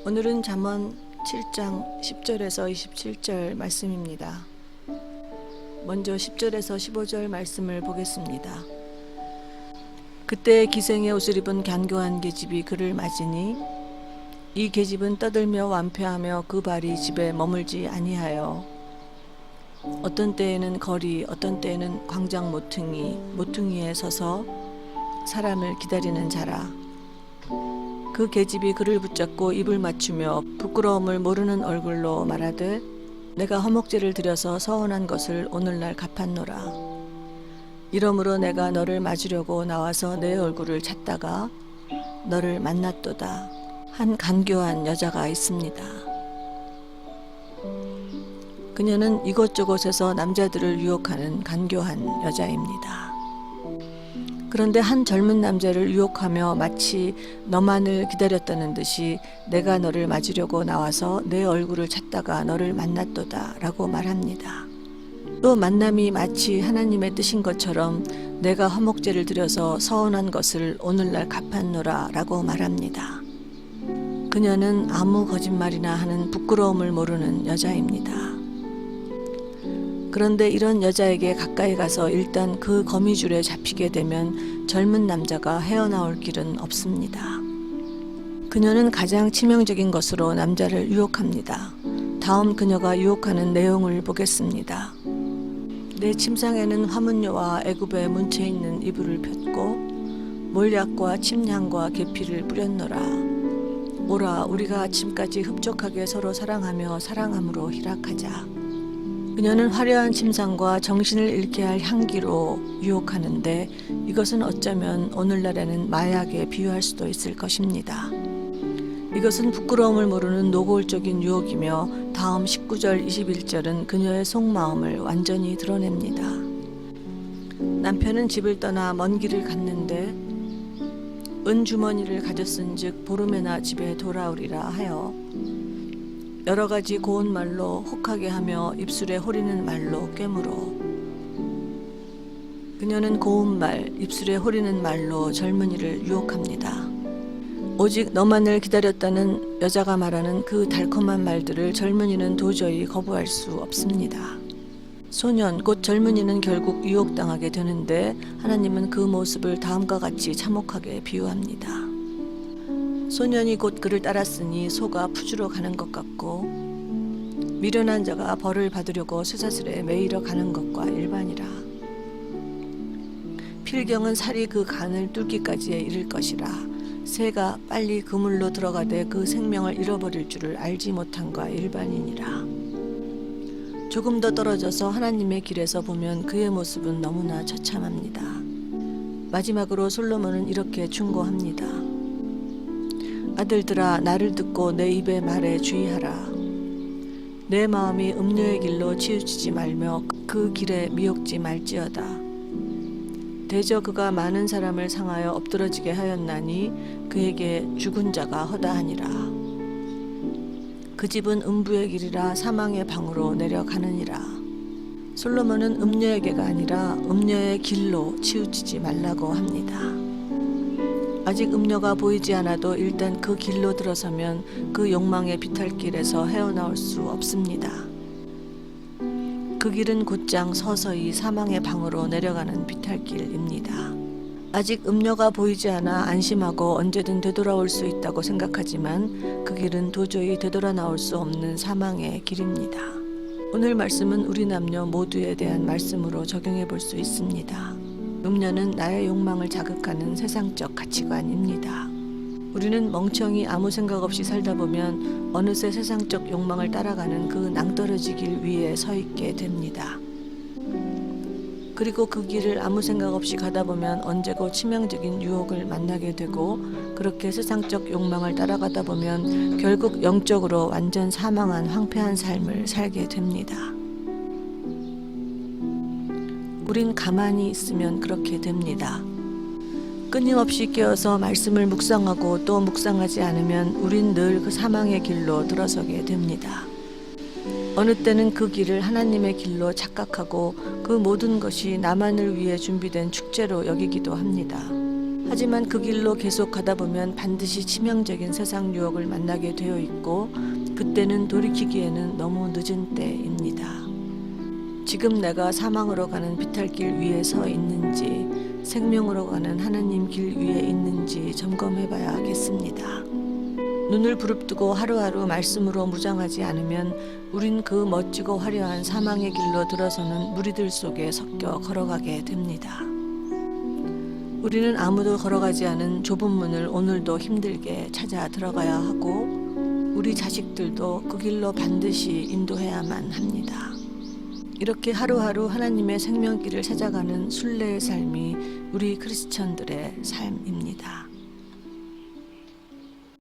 오늘은 잠언 7장 10절에서 27절 말씀입니다. 먼저 10절에서 15절 말씀을 보겠습니다. 그때 기생의 옷을 입은 간교한 계집이 그를 맞으니 이 계집은 떠들며 완패하며 그 발이 집에 머물지 아니하여 어떤 때에는 거리 어떤 때에는 광장 모퉁이에 서서 사람을 기다리는 자라. 그 계집이 그를 붙잡고 입을 맞추며 부끄러움을 모르는 얼굴로 말하되 내가 허목제를 드려서 서운한 것을 오늘날 갚았노라. 이러므로 내가 너를 맞으려고 나와서 내 얼굴을 찾다가 너를 만났도다. 한 간교한 여자가 있습니다. 그녀는 이곳저곳에서 남자들을 유혹하는 간교한 여자입니다. 그런데 한 젊은 남자를 유혹하며 마치 너만을 기다렸다는 듯이 내가 너를 맞으려고 나와서 내 얼굴을 찾다가 너를 만났도다 라고 말합니다. 또 만남이 마치 하나님의 뜻인 것처럼 내가 화목제를 드려서 서운한 것을 오늘날 갚았노라 라고 말합니다. 그녀는 아무 거짓말이나 하는 부끄러움을 모르는 여자입니다. 그런데 이런 여자에게 가까이 가서 일단 그 거미줄에 잡히게 되면 젊은 남자가 헤어나올 길은 없습니다. 그녀는 가장 치명적인 것으로 남자를 유혹합니다. 다음 그녀가 유혹하는 내용을 보겠습니다. 내 침상에는 화문효와 애굽의 문채 있는 이불을 폈고 몰약과 침향과 계피를 뿌렸노라. 오라 우리가 아침까지 흡족하게 서로 사랑하며 사랑함으로 희락하자. 그녀는 화려한 침상과 정신을 잃게 할 향기로 유혹하는데 이것은 어쩌면 오늘날에는 마약에 비유할 수도 있을 것입니다. 이것은 부끄러움을 모르는 노골적인 유혹이며 다음 19절 21절은 그녀의 속마음을 완전히 드러냅니다. 남편은 집을 떠나 먼 길을 갔는데 은주머니를 가졌은즉 보름에나 집에 돌아오리라 하여 여러 가지 고운 말로 혹하게 하며 입술에 호리는 말로 꿰물어. 그녀는 고운 말, 입술에 호리는 말로 젊은이를 유혹합니다. 오직 너만을 기다렸다는 여자가 말하는 그 달콤한 말들을 젊은이는 도저히 거부할 수 없습니다. 소년, 곧 젊은이는 결국 유혹당하게 되는데 하나님은 그 모습을 다음과 같이 참혹하게 비유합니다. 소년이 곧 그를 따랐으니 소가 푸주러 가는 것 같고 미련한 자가 벌을 받으려고 쇠사슬에 매이러 가는 것과 일반이라. 필경은 살이 그 간을 뚫기까지에 이를 것이라. 새가 빨리 그물로 들어가되 그 생명을 잃어버릴 줄을 알지 못함과 일반이니라. 조금 더 떨어져서 하나님의 길에서 보면 그의 모습은 너무나 처참합니다. 마지막으로 솔로몬은 이렇게 충고합니다. 아들들아 나를 듣고 내 입의 말에 주의하라. 내 마음이 음료의 길로 치우치지 말며 그 길에 미혹지 말지어다. 대저 그가 많은 사람을 상하여 엎드러지게 하였나니 그에게 죽은 자가 허다하니라. 그 집은 음부의 길이라 사망의 방으로 내려가느니라. 솔로몬은 음녀에게가 아니라 음녀의 길로 치우치지 말라고 합니다. 아직 음녀가 보이지 않아도 일단 그 길로 들어서면 그 욕망의 비탈길에서 헤어나올 수 없습니다. 그 길은 곧장 서서히 사망의 방으로 내려가는 비탈길입니다. 아직 음녀가 보이지 않아 안심하고 언제든 되돌아올 수 있다고 생각하지만 그 길은 도저히 되돌아 나올 수 없는 사망의 길입니다. 오늘 말씀은 우리 남녀 모두에 대한 말씀으로 적용해 볼 수 있습니다. 음녀는 나의 욕망을 자극하는 세상적 가치관입니다. 우리는 멍청이 아무 생각 없이 살다 보면 어느새 세상적 욕망을 따라가는 그 낭떠러지 길 위에 서 있게 됩니다. 그리고 그 길을 아무 생각 없이 가다 보면 언제고 치명적인 유혹을 만나게 되고 그렇게 세상적 욕망을 따라가다 보면 결국 영적으로 완전 사망한 황폐한 삶을 살게 됩니다. 우린 가만히 있으면 그렇게 됩니다. 끊임없이 깨어서 말씀을 묵상하고 또 묵상하지 않으면 우린 늘 그 사망의 길로 들어서게 됩니다. 어느 때는 그 길을 하나님의 길로 착각하고 그 모든 것이 나만을 위해 준비된 축제로 여기기도 합니다. 하지만 그 길로 계속 가다 보면 반드시 치명적인 세상 유혹을 만나게 되어 있고 그때는 돌이키기에는 너무 늦은 때입니다. 지금 내가 사망으로 가는 비탈길 위에 서 있는지 생명으로 가는 하나님 길 위에 있는지 점검해 봐야겠습니다. 눈을 부릅뜨고 하루하루 말씀으로 무장하지 않으면 우린 그 멋지고 화려한 사망의 길로 들어서는 무리들 속에 섞여 걸어가게 됩니다. 우리는 아무도 걸어가지 않은 좁은 문을 오늘도 힘들게 찾아 들어가야 하고 우리 자식들도 그 길로 반드시 인도해야만 합니다. 이렇게 하루하루 하나님의 생명길을 찾아가는 순례의 삶이 우리 크리스천들의 삶입니다.